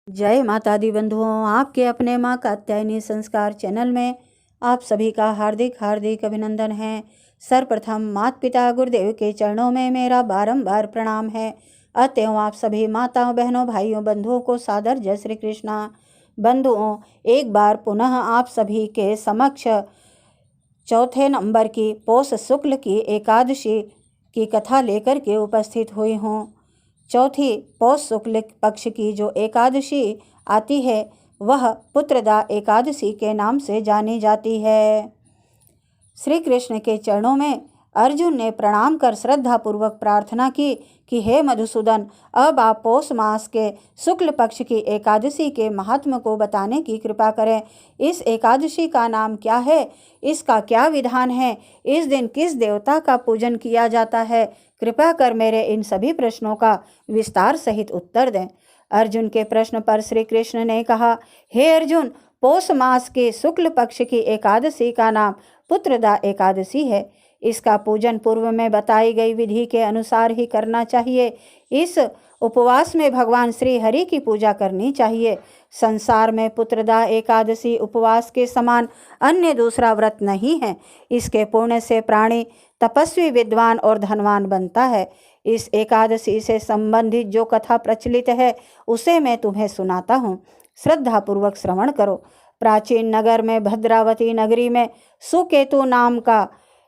जय माता दी बंधुओं, आपके अपने माँ कात्यायनी संस्कार चैनल में आप सभी का हार्दिक हार्दिक अभिनंदन है। सर्वप्रथम माता पिता गुरुदेव के चरणों में मेरा बारंबार प्रणाम है। अतएव आप सभी माताओं बहनों भाइयों बंधुओं को सादर जय श्री कृष्णा। बंधुओं, एक बार पुनः आप सभी के समक्ष चौथे नंबर की पौष शुक्ल की एकादशी की कथा लेकर के उपस्थित हुई हूँ। चौथी पौष शुक्ल पक्ष की जो एकादशी आती है वह पुत्रदा एकादशी के नाम से जानी जाती है। श्री कृष्ण के चरणों में अर्जुन ने प्रणाम कर श्रद्धापूर्वक प्रार्थना की कि हे मधुसूदन, अब आप पौष मास के शुक्ल पक्ष की एकादशी के महात्म को बताने की कृपा करें। इस एकादशी का नाम क्या है, इसका क्या विधान है, इस दिन किस देवता का पूजन किया जाता है, कृपा कर मेरे इन सभी प्रश्नों का विस्तार सहित उत्तर दें। अर्जुन के प्रश्न पर श्री कृष्ण ने कहा, हे अर्जुन, पौष मास के शुक्ल पक्ष की एकादशी का नाम पुत्रदा एकादशी है। इसका पूजन पूर्व में बताई गई विधि के अनुसार ही करना चाहिए। इस उपवास में भगवान श्री हरि की पूजा करनी चाहिए। संसार में पुत्रदा एकादशी उपवास के समान अन्य दूसरा व्रत नहीं है। इसके पुण्य से प्राणी तपस्वी, विद्वान और धनवान बनता है। इस एकादशी से संबंधित जो कथा प्रचलित है उसे मैं तुम्हें सुनाता हूँ, श्रद्धापूर्वक श्रवण करो। प्राचीन नगर में भद्रावती नगरी में सुकेतु नाम का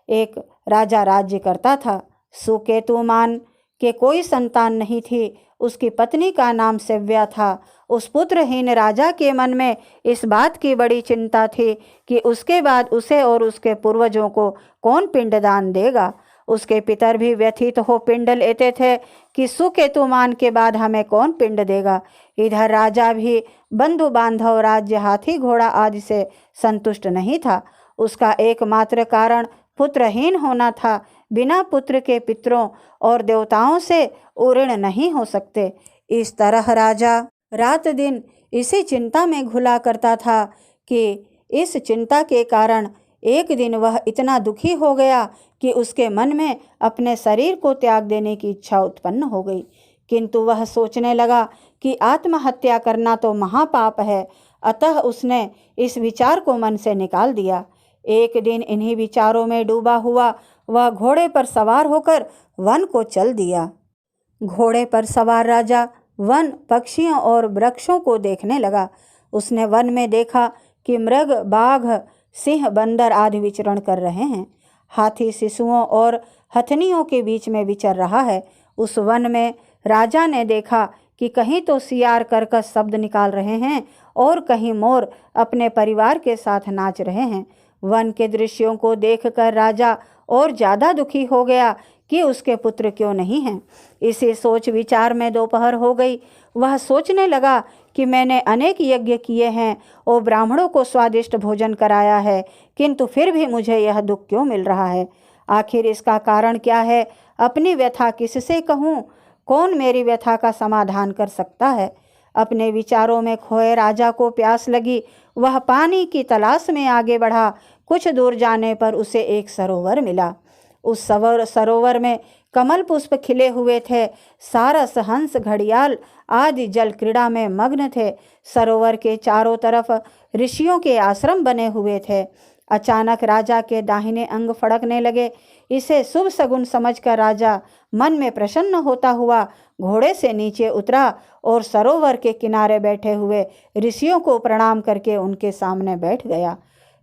एक राजा राज्य करता था। सुकेतुमान के कोई संतान नहीं थी। उसकी पत्नी का नाम सेव्या था। उस पुत्रहीन राजा के मन में इस बात की बड़ी चिंता थी कि उसके बाद उसे और उसके पूर्वजों को कौन पिंडदान देगा। उसके पितर भी व्यथित हो पिंड लेते थे कि सुकेतुमान के बाद हमें कौन पिंड देगा। इधर राजा भी बंधु बांधव, राज्य, हाथी घोड़ा आदि से संतुष्ट नहीं था। उसका एकमात्र कारण पुत्रहीन होना था। बिना पुत्र के पितरों और देवताओं से ऋण नहीं हो सकते। इस तरह राजा रात दिन इसी चिंता में घुला करता था कि इस चिंता के कारण एक दिन वह इतना दुखी हो गया कि उसके मन में अपने शरीर को त्याग देने की इच्छा उत्पन्न हो गई। किंतु वह सोचने लगा कि आत्महत्या करना तो महापाप है। अतः उसने इस विचार को मन से निकाल दिया। एक दिन इन्हीं विचारों में डूबा हुआ वह घोड़े पर सवार होकर वन को चल दिया। घोड़े पर सवार राजा वन, पक्षियों और वृक्षों को देखने लगा। उसने वन में देखा कि मृग, बाघ, सिंह, बंदर आदि विचरण कर रहे हैं। हाथी शिशुओं और हथनियों के बीच में विचर रहा है। उस वन में राजा ने देखा कि कहीं तो सियार कर्कश शब्द निकाल रहे हैं और कहीं मोर अपने परिवार के साथ नाच रहे हैं। वन के दृश्यों को देखकर राजा और ज़्यादा दुखी हो गया कि उसके पुत्र क्यों नहीं हैं। इसी सोच विचार में दोपहर हो गई। वह सोचने लगा कि मैंने अनेक यज्ञ किए हैं और ब्राह्मणों को स्वादिष्ट भोजन कराया है, किंतु फिर भी मुझे यह दुख क्यों मिल रहा है। आखिर इसका कारण क्या है। अपनी व्यथा किससे कहूँ, कौन मेरी व्यथा का समाधान कर सकता है। अपने विचारों में खोए राजा को प्यास लगी। वह पानी की तलाश में आगे बढ़ा। कुछ दूर जाने पर उसे एक सरोवर मिला। उस सरोवर में कमल पुष्प खिले हुए थे। सारस, हंस, घड़ियाल आदि जल क्रीड़ा में मग्न थे। सरोवर के चारों तरफ ऋषियों के आश्रम बने हुए थे। अचानक राजा के दाहिने अंग फड़कने लगे। इसे शुभ शगुन समझकर राजा मन में प्रसन्न होता हुआ घोड़े से नीचे उतरा और सरोवर के किनारे बैठे हुए ऋषियों को प्रणाम करके उनके सामने बैठ गया।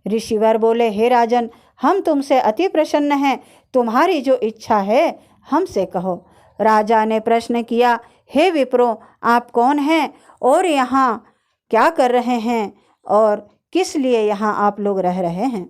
ऋषिवर बोले, हे राजन, हम तुमसे अति प्रसन्न हैं। तुम्हारी जो इच्छा है हमसे कहो। राजा ने प्रश्न किया, हे विप्रो, आप कौन हैं और यहाँ क्या कर रहे हैं और किस लिए यहाँ आप लोग रह रहे हैं।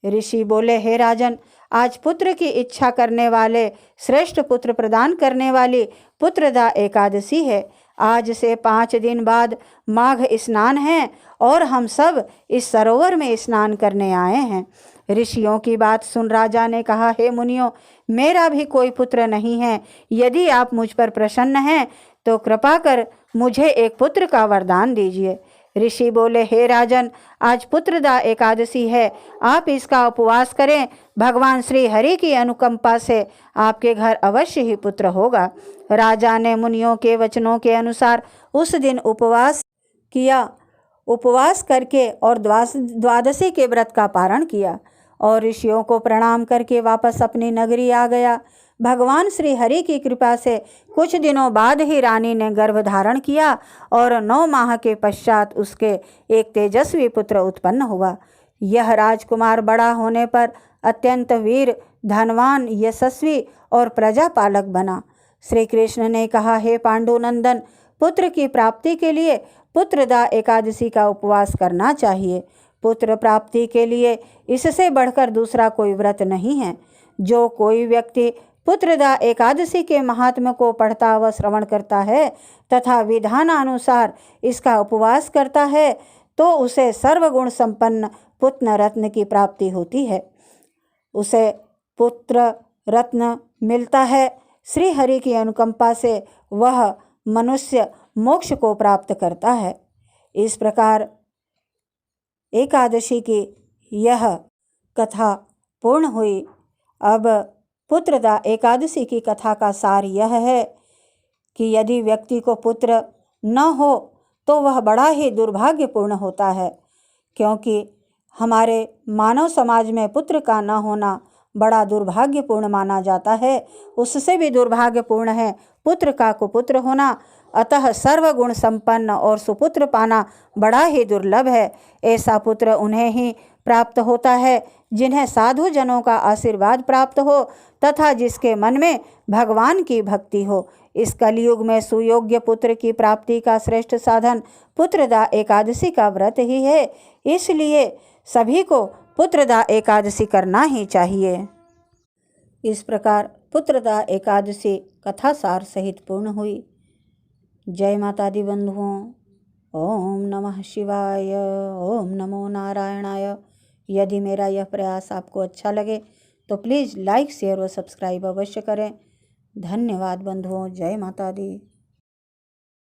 ऋषि बोले, हे राजन, आज पुत्र की इच्छा करने वाले, श्रेष्ठ पुत्र प्रदान करने वाली पुत्रदा एकादशी है। आज से 5 दिन बाद माघ स्नान है और हम सब इस सरोवर में स्नान करने आए हैं। ऋषियों की बात सुन राजा ने कहा, हे मुनियों, मेरा भी कोई पुत्र नहीं है। यदि आप मुझ पर प्रसन्न हैं तो कृपा कर मुझे एक पुत्र का वरदान दीजिए। ऋषि बोले, हे राजन, आज पुत्रदा एकादशी है। आप इसका उपवास करें। भगवान श्री हरि की अनुकंपा से आपके घर अवश्य ही पुत्र होगा। राजा ने मुनियों के वचनों के अनुसार उस दिन उपवास किया, उपवास करके और द्वादशी के व्रत का पारण किया और ऋषियों को प्रणाम करके वापस अपनी नगरी आ गया। भगवान श्री हरि की कृपा से कुछ दिनों बाद ही रानी ने गर्भ धारण किया और 9 माह के पश्चात उसके एक तेजस्वी पुत्र उत्पन्न हुआ। यह राजकुमार बड़ा होने पर अत्यंत वीर, धनवान, यशस्वी और प्रजापालक बना। श्री कृष्ण ने कहा, हे पांडुनंदन, पुत्र की प्राप्ति के लिए पुत्रदा एकादशी का उपवास करना चाहिए। पुत्र प्राप्ति के लिए इससे बढ़कर दूसरा कोई व्रत नहीं है। जो कोई व्यक्ति पुत्रदा एकादशी के महात्म्य को पढ़ता व श्रवण करता है तथा विधानानुसार इसका उपवास करता है तो उसे सर्वगुण संपन्न पुत्र रत्न की प्राप्ति होती है। उसे पुत्र रत्न मिलता है। श्री हरि की अनुकंपा से वह मनुष्य मोक्ष को प्राप्त करता है। इस प्रकार एकादशी की यह कथा पूर्ण हुई। अब पुत्रदा एकादशी की कथा का सार यह है कि यदि व्यक्ति को पुत्र न हो तो वह बड़ा ही दुर्भाग्यपूर्ण होता है, क्योंकि हमारे मानव समाज में पुत्र का न होना बड़ा दुर्भाग्यपूर्ण माना जाता है। उससे भी दुर्भाग्यपूर्ण है पुत्र का कुपुत्र होना। अतः सर्वगुण संपन्न और सुपुत्र पाना बड़ा ही दुर्लभ है। ऐसा पुत्र उन्हें ही प्राप्त होता है जिन्हें साधु जनों का आशीर्वाद प्राप्त हो तथा जिसके मन में भगवान की भक्ति हो। इस कलयुग में सुयोग्य पुत्र की प्राप्ति का श्रेष्ठ साधन पुत्रदा एकादशी का व्रत ही है। इसलिए सभी को पुत्रदा एकादशी करना ही चाहिए। इस प्रकार पुत्रदा एकादशी कथा सार सहित पूर्ण हुई। जय माता दी बंधुओं। ओम नमः शिवाय। ओम नमो नारायणाय। यदि मेरा यह प्रयास आपको अच्छा लगे तो प्लीज़ लाइक, शेयर व सब्सक्राइब अवश्य करें। धन्यवाद बंधुओं। जय माता दी।